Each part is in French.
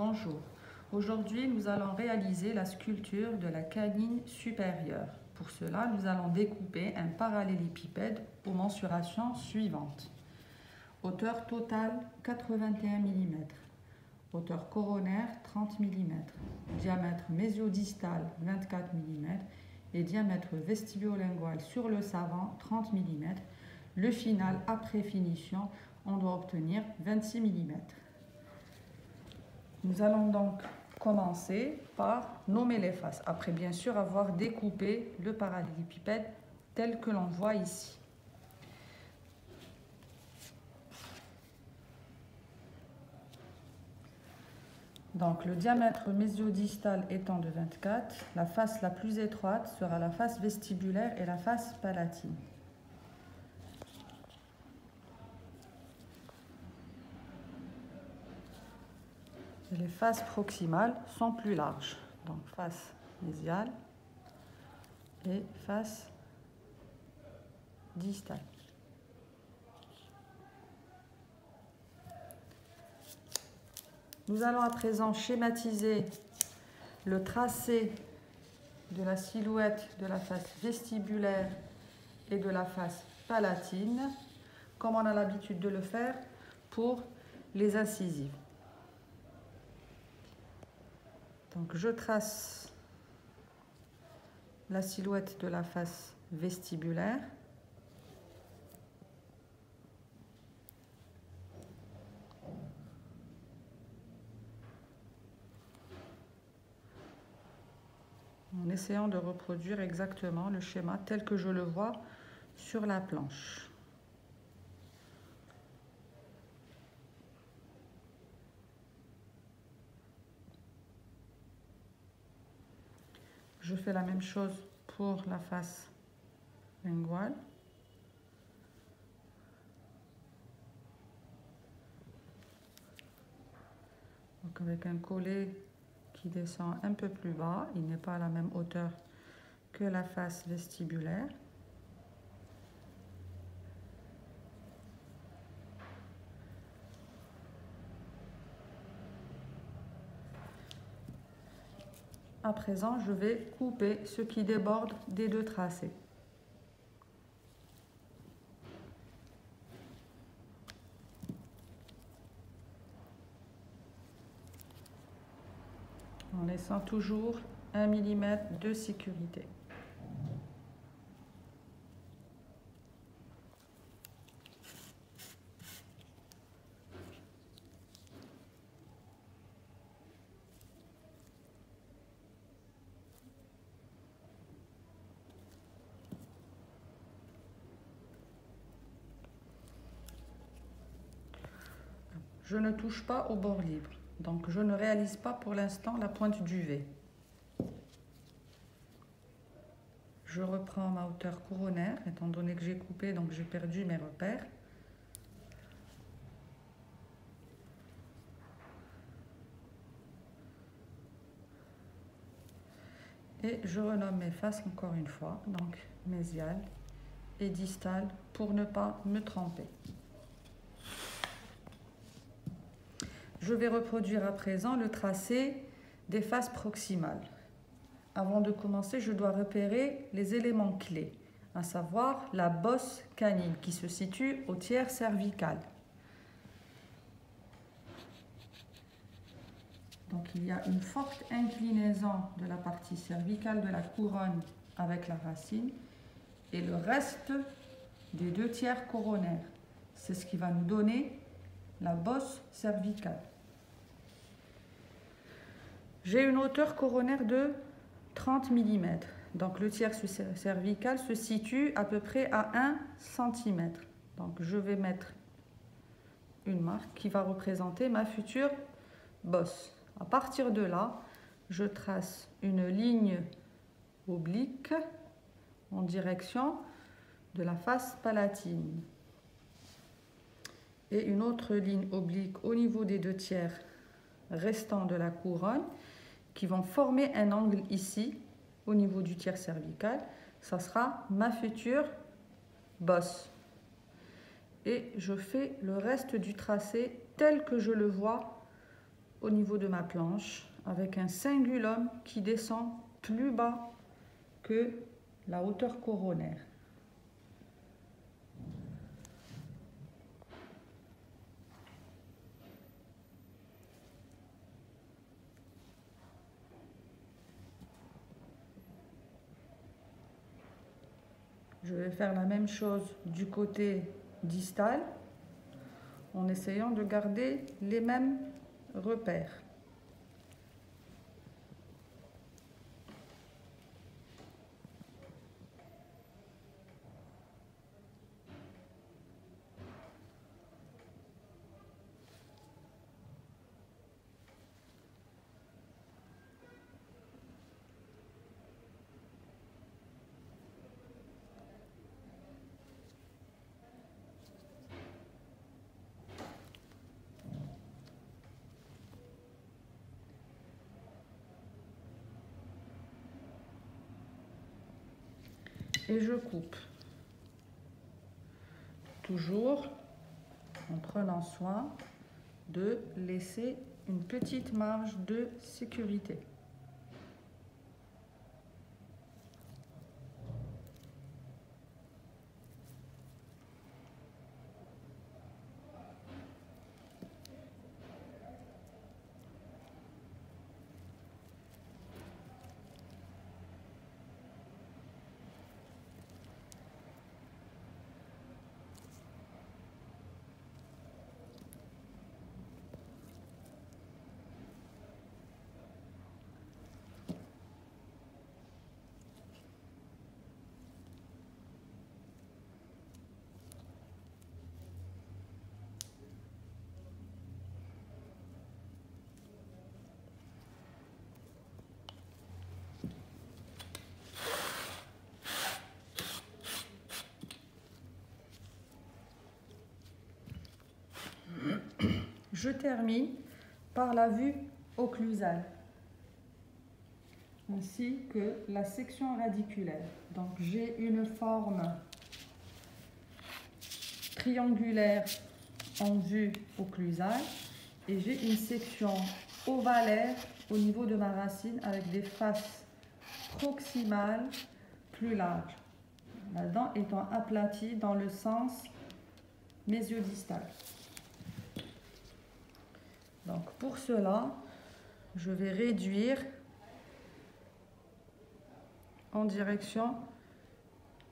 Bonjour. Aujourd'hui, nous allons réaliser la sculpture de la canine supérieure. Pour cela, nous allons découper un parallélépipède aux mensurations suivantes. Hauteur totale 81 mm, hauteur coronaire 30 mm, diamètre mésiodistal 24 mm et diamètre vestibio-lingual sur le savant 30 mm. Le final, après finition, on doit obtenir 26 mm. Nous allons donc commencer par nommer les faces, après bien sûr avoir découpé le parallélépipède tel que l'on voit ici. Donc le diamètre mésiodistal étant de 24, la face la plus étroite sera la face vestibulaire et la face palatine. Les faces proximales sont plus larges, donc face mésiale et face distale. Nous allons à présent schématiser le tracé de la silhouette de la face vestibulaire et de la face palatine, comme on a l'habitude de le faire pour les incisives. Donc je trace la silhouette de la face vestibulaire. En essayant de reproduire exactement le schéma tel que je le vois sur la planche. Je fais la même chose pour la face linguale. Donc avec un collet qui descend un peu plus bas, il n'est pas à la même hauteur que la face vestibulaire. À présent, je vais couper ce qui déborde des deux tracés. En laissant toujours 1 mm de sécurité. Je ne touche pas au bord libre, donc je ne réalise pas pour l'instant la pointe du V. Je reprends ma hauteur coronaire, étant donné que j'ai coupé, donc j'ai perdu mes repères. Et je renomme mes faces encore une fois, donc mésiale et distale, pour ne pas me tromper. Je vais reproduire à présent le tracé des faces proximales. Avant de commencer, je dois repérer les éléments clés, à savoir la bosse canine qui se situe au tiers cervical. Donc il y a une forte inclinaison de la partie cervicale de la couronne avec la racine et le reste des deux tiers coronaires. C'est ce qui va nous donner la bosse cervicale. J'ai une hauteur coronaire de 30 mm. Donc le tiers cervical se situe à peu près à 1 cm. Donc je vais mettre une marque qui va représenter ma future bosse. À partir de là, je trace une ligne oblique en direction de la face palatine. Et une autre ligne oblique au niveau des deux tiers restants de la couronne qui vont former un angle ici au niveau du tiers cervical. Ça sera ma future bosse. Et je fais le reste du tracé tel que je le vois au niveau de ma planche avec un cingulum qui descend plus bas que la hauteur coronaire. Je vais faire la même chose du côté distal en essayant de garder les mêmes repères. Et je coupe. Toujours en prenant soin de laisser une petite marge de sécurité. Je termine par la vue occlusale ainsi que la section radiculaire. Donc j'ai une forme triangulaire en vue occlusale et j'ai une section ovalaire au niveau de ma racine avec des faces proximales plus larges, la dent étant aplatie dans le sens mésiodistal. Donc pour cela, je vais réduire en direction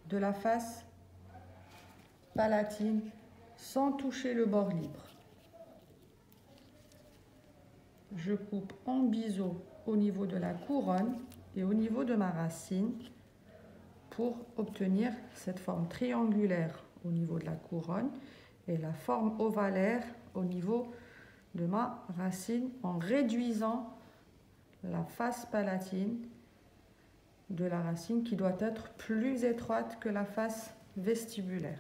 de la face palatine sans toucher le bord libre. Je coupe en biseau au niveau de la couronne et au niveau de ma racine pour obtenir cette forme triangulaire au niveau de la couronne et la forme ovalaire au niveau de ma racine en réduisant la face palatine de la racine qui doit être plus étroite que la face vestibulaire.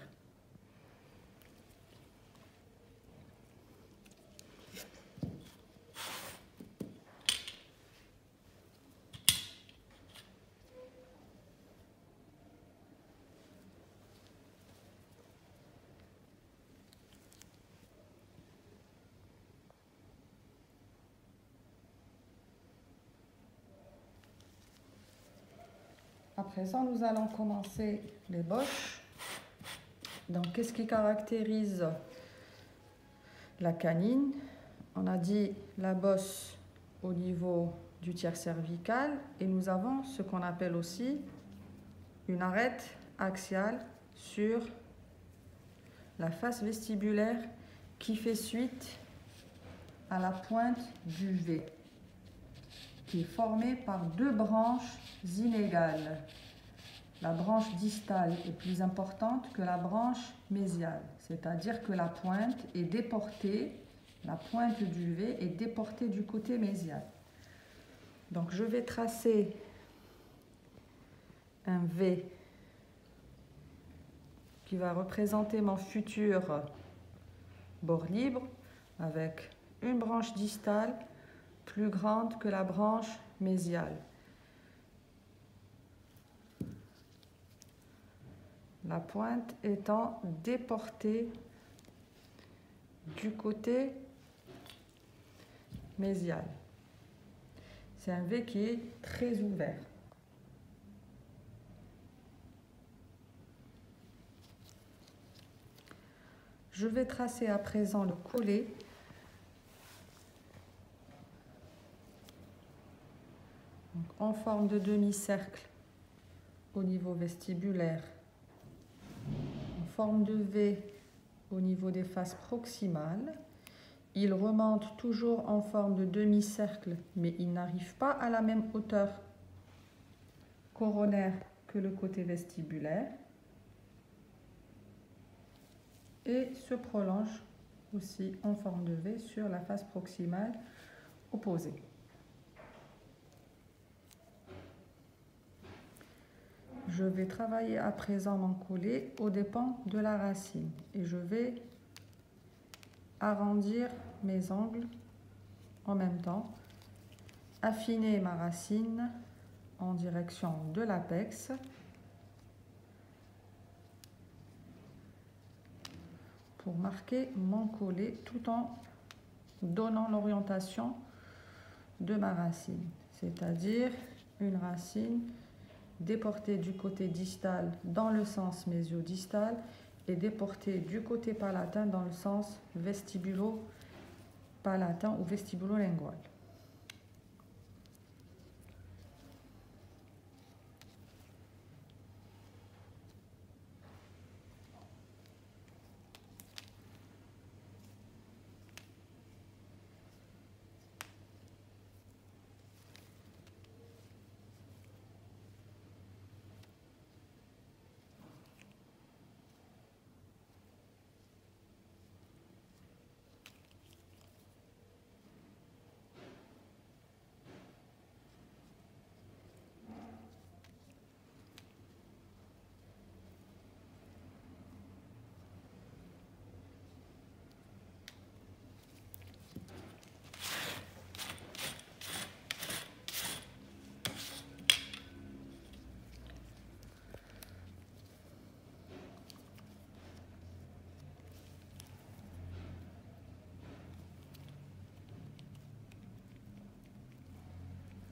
À présent, nous allons commencer les boches. Donc, qu'est-ce qui caractérise la canine? On a dit la bosse au niveau du tiers cervical et nous avons ce qu'on appelle aussi une arête axiale sur la face vestibulaire qui fait suite à la pointe du V, qui est formée par deux branches inégales. La branche distale est plus importante que la branche mésiale, c'est-à-dire que la pointe est déportée, la pointe du V est déportée du côté mésial. Donc je vais tracer un V qui va représenter mon futur bord libre avec une branche distale plus grande que la branche mésiale. La pointe étant déportée du côté mésial. C'est un V qui est très ouvert. Je vais tracer à présent le collet en forme de demi-cercle au niveau vestibulaire, en forme de V au niveau des faces proximales. Il remonte toujours en forme de demi-cercle, mais il n'arrive pas à la même hauteur coronaire que le côté vestibulaire. Et se prolonge aussi en forme de V sur la face proximale opposée. Je vais travailler à présent mon collet aux dépens de la racine et je vais arrondir mes angles en même temps, affiner ma racine en direction de l'apex pour marquer mon collet tout en donnant l'orientation de ma racine, c'est-à-dire une racine déportée du côté distal dans le sens mésio-distal et déportée du côté palatin dans le sens vestibulo-palatin ou vestibulo-lingual.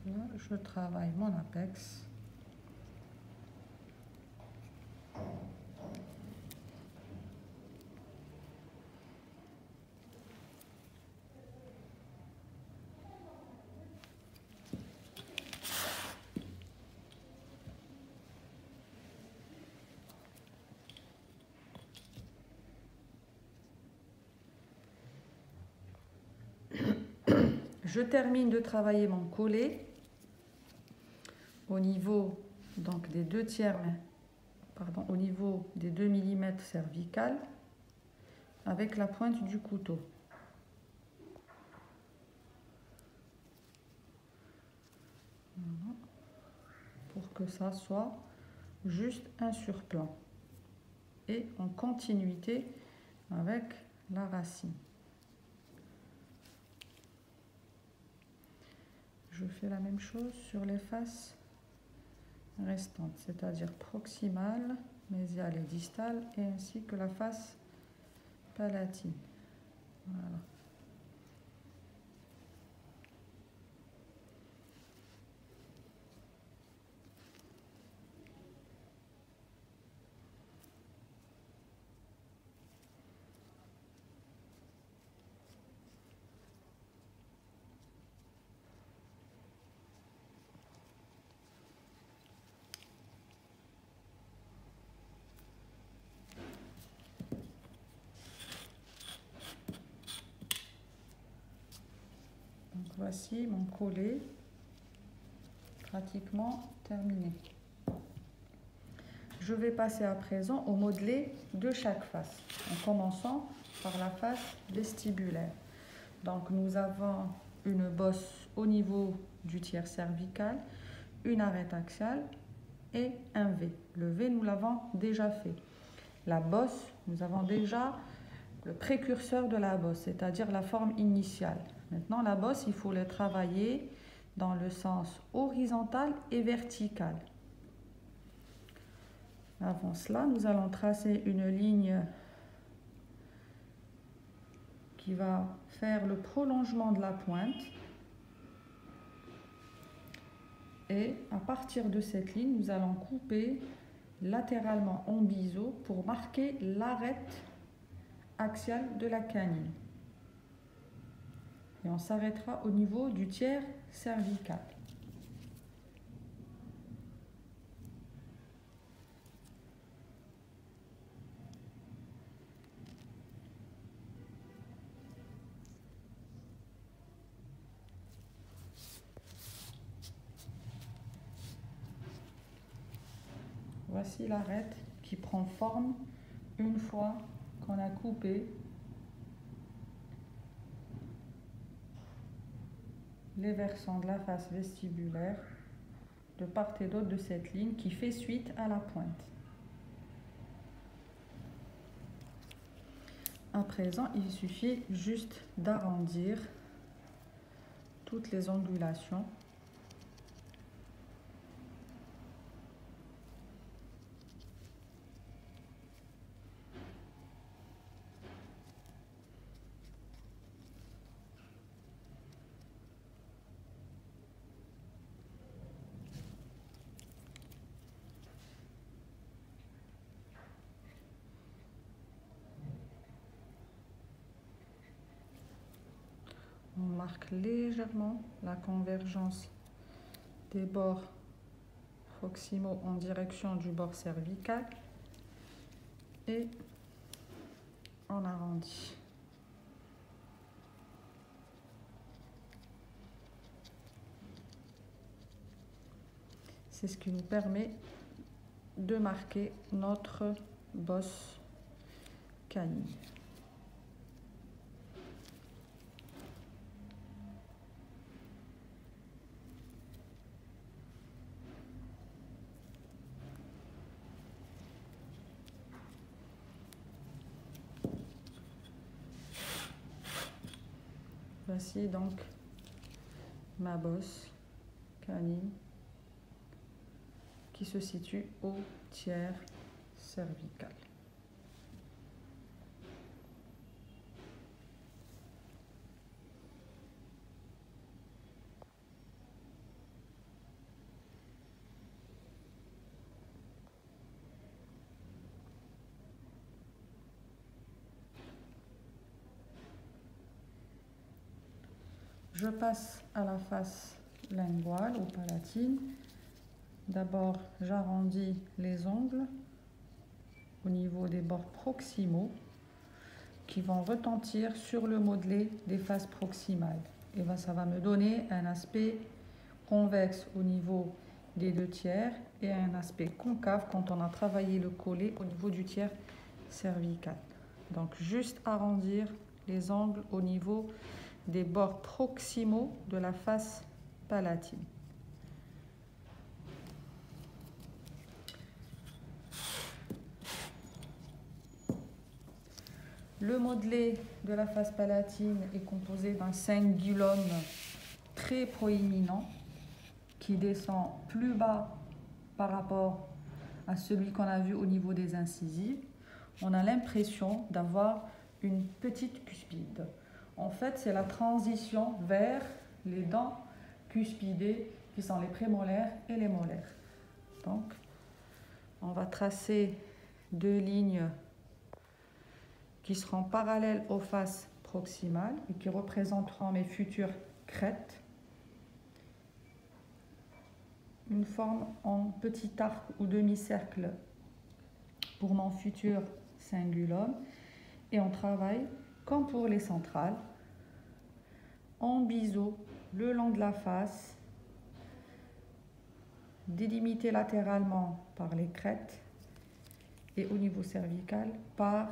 Là, je travaille mon apex. Je termine de travailler mon collet au niveau donc des 2 tiers, pardon, au niveau des 2 mm cervicales avec la pointe du couteau. Voilà. Pour que ça soit juste un surplan et en continuité avec la racine. Je fais la même chose sur les faces restantes, c'est-à-dire proximale, mésiale et distale, et ainsi que la face palatine. Voilà. Voici mon collet pratiquement terminé. Je vais passer à présent au modelé de chaque face, en commençant par la face vestibulaire. Donc nous avons une bosse au niveau du tiers cervical, une arête axiale et un V. Le V, nous l'avons déjà fait. La bosse, nous avons déjà le précurseur de la bosse, c'est-à-dire la forme initiale. Maintenant, la bosse, il faut la travailler dans le sens horizontal et vertical. Avant cela, nous allons tracer une ligne qui va faire le prolongement de la pointe. Et à partir de cette ligne, nous allons couper latéralement en biseau pour marquer l'arête axiale de la canine. Et on s'arrêtera au niveau du tiers cervical. Voici l'arête qui prend forme une fois qu'on a coupé les versants de la face vestibulaire de part et d'autre de cette ligne qui fait suite à la pointe. À présent, il suffit juste d'arrondir toutes les ondulations. On marque légèrement la convergence des bords proximaux en direction du bord cervical et on arrondit. C'est ce qui nous permet de marquer notre bosse canine. Voici donc ma bosse canine qui se situe au tiers cervical. Je passe à la face linguale ou palatine. D'abord, j'arrondis les ongles au niveau des bords proximaux qui vont retentir sur le modelé des faces proximales. Et bien, ça va me donner un aspect convexe au niveau des deux tiers et un aspect concave quand on a travaillé le collet au niveau du tiers cervical. Donc, juste arrondir les angles au niveau des bords proximaux de la face palatine. Le modelé de la face palatine est composé d'un cingulum très proéminent qui descend plus bas par rapport à celui qu'on a vu au niveau des incisives. On a l'impression d'avoir une petite cuspide. En fait, c'est la transition vers les dents cuspidées qui sont les prémolaires et les molaires. Donc, on va tracer deux lignes qui seront parallèles aux faces proximales et qui représenteront mes futures crêtes. Une forme en petit arc ou demi-cercle pour mon futur cingulum. Et on travaille, comme pour les centrales, en biseau le long de la face, délimité latéralement par les crêtes et au niveau cervical par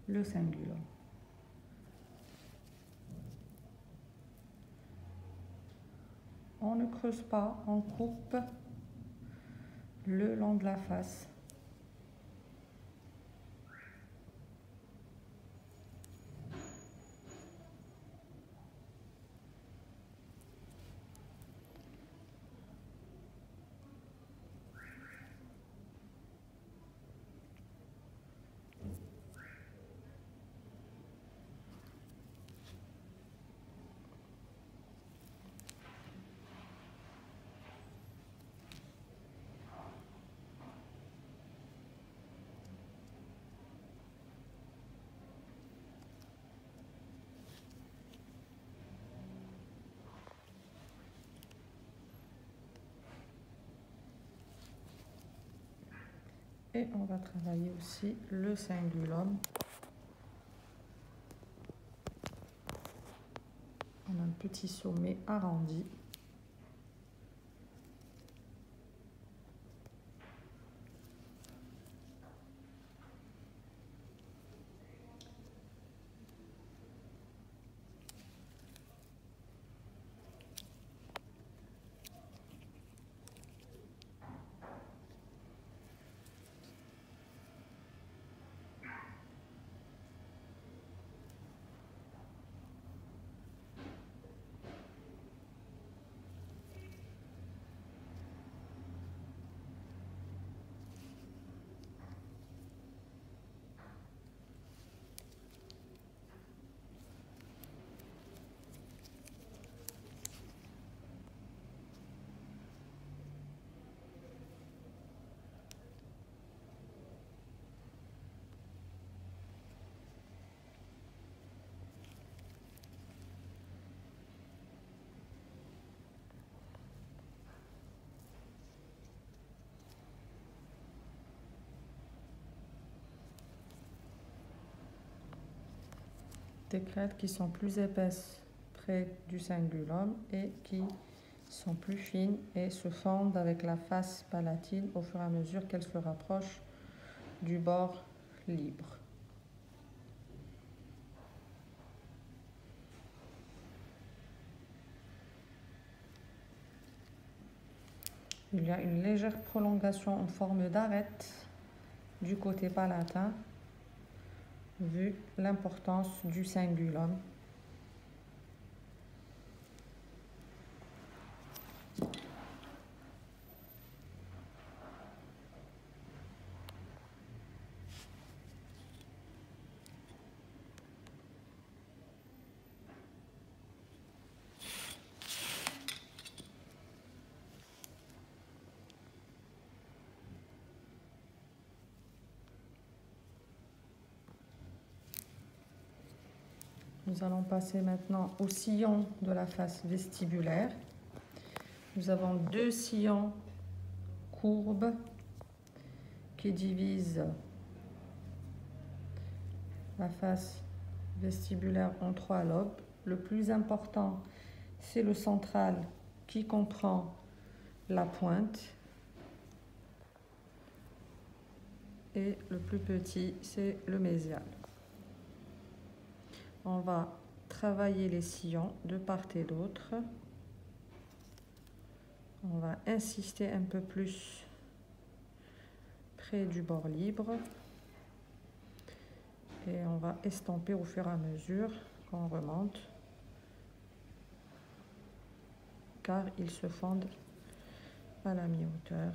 le cingulum. On ne creuse pas, on coupe le long de la face. Et on va travailler aussi le cingulum. On a un petit sommet arrondi. Des crêtes qui sont plus épaisses près du cingulum et qui sont plus fines et se fondent avec la face palatine au fur et à mesure qu'elles se rapprochent du bord libre. Il y a une légère prolongation en forme d'arête du côté palatin, vu l'importance du cingulum. Nous allons passer maintenant au sillon de la face vestibulaire. Nous avons deux sillons courbes qui divisent la face vestibulaire en trois lobes. Le plus important, c'est le central qui comprend la pointe. Et le plus petit, c'est le mésial. On va travailler les sillons de part et d'autre. On va insister un peu plus près du bord libre. Et on va estomper au fur et à mesure qu'on remonte, car ils se fondent à la mi-hauteur.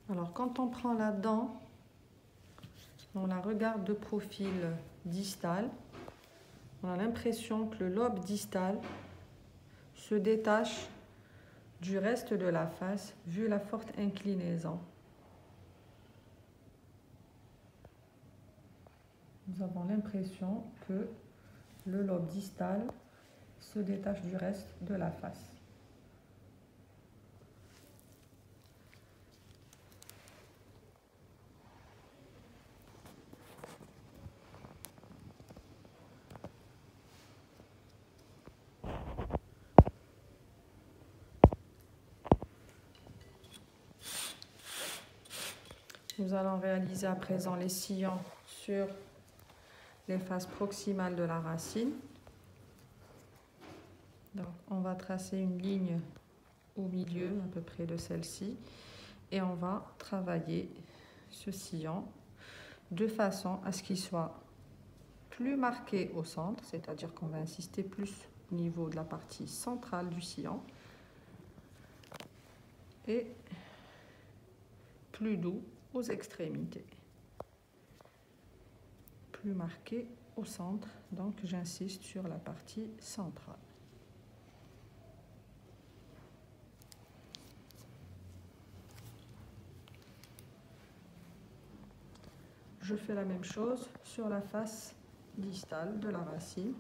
Alors, quand on prend la dent, on la regarde de profil distal, on a l'impression que le lobe distal se détache du reste de la face, vu la forte inclinaison. Nous avons l'impression que le lobe distal se détache du reste de la face. Nous allons réaliser à présent les sillons sur les faces proximales de la racine. Donc, on va tracer une ligne au milieu, à peu près de celle-ci, et on va travailler ce sillon de façon à ce qu'il soit plus marqué au centre, c'est-à-dire qu'on va insister plus au niveau de la partie centrale du sillon, et plus doux aux extrémités. Plus marqué au centre, donc j'insiste sur la partie centrale. Je fais la même chose sur la face distale de la racine.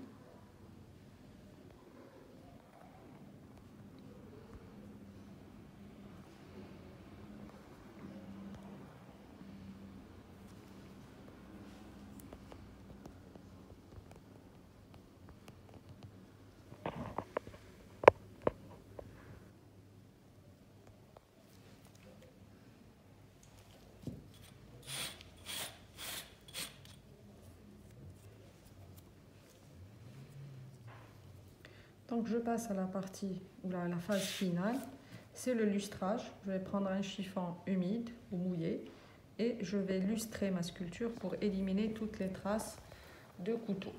Donc je passe à la partie ou la phase finale, c'est le lustrage. Je vais prendre un chiffon humide ou mouillé et je vais lustrer ma sculpture pour éliminer toutes les traces de couteau.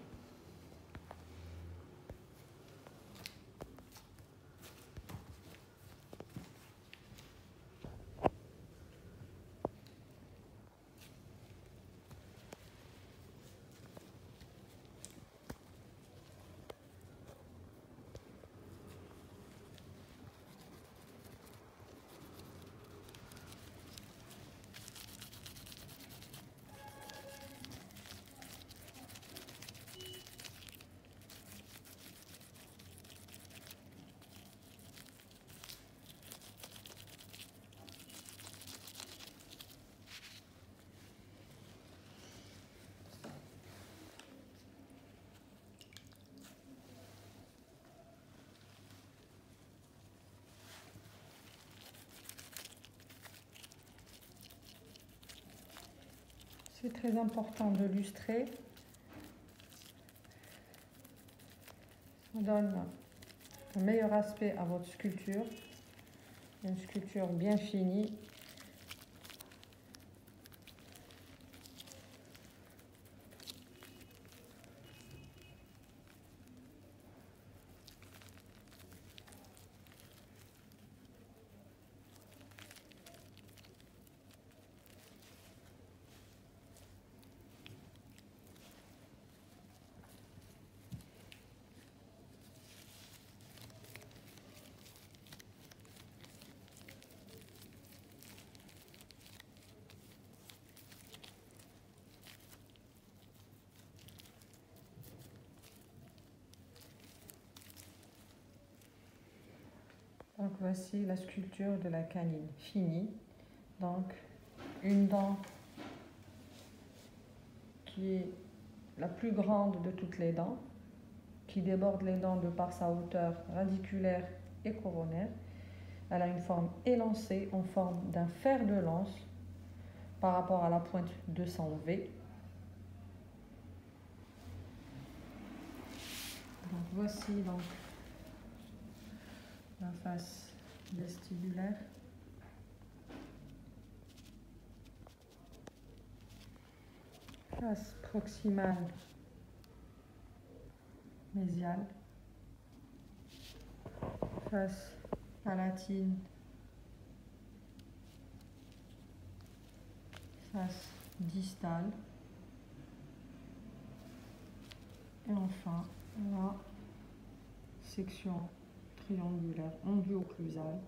C'est très important de lustrer. Ça donne un meilleur aspect à votre sculpture. Une sculpture bien finie. Donc voici la sculpture de la canine finie. Donc une dent qui est la plus grande de toutes les dents, qui déborde les dents de par sa hauteur radiculaire et coronaire. Elle a une forme élancée en forme d'un fer de lance par rapport à la pointe de son V. Donc voici donc la face vestibulaire. Face proximale mésiale. Face palatine. Face distale. Et enfin la section triangulaire enduoclusale.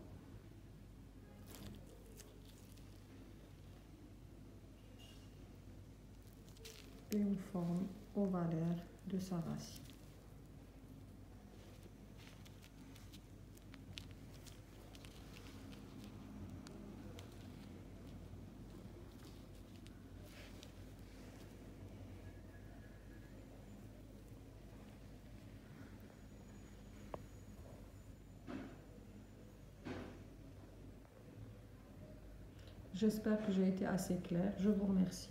Et une forme ovalaire de sa racine. J'espère que j'ai été assez claire. Je vous remercie.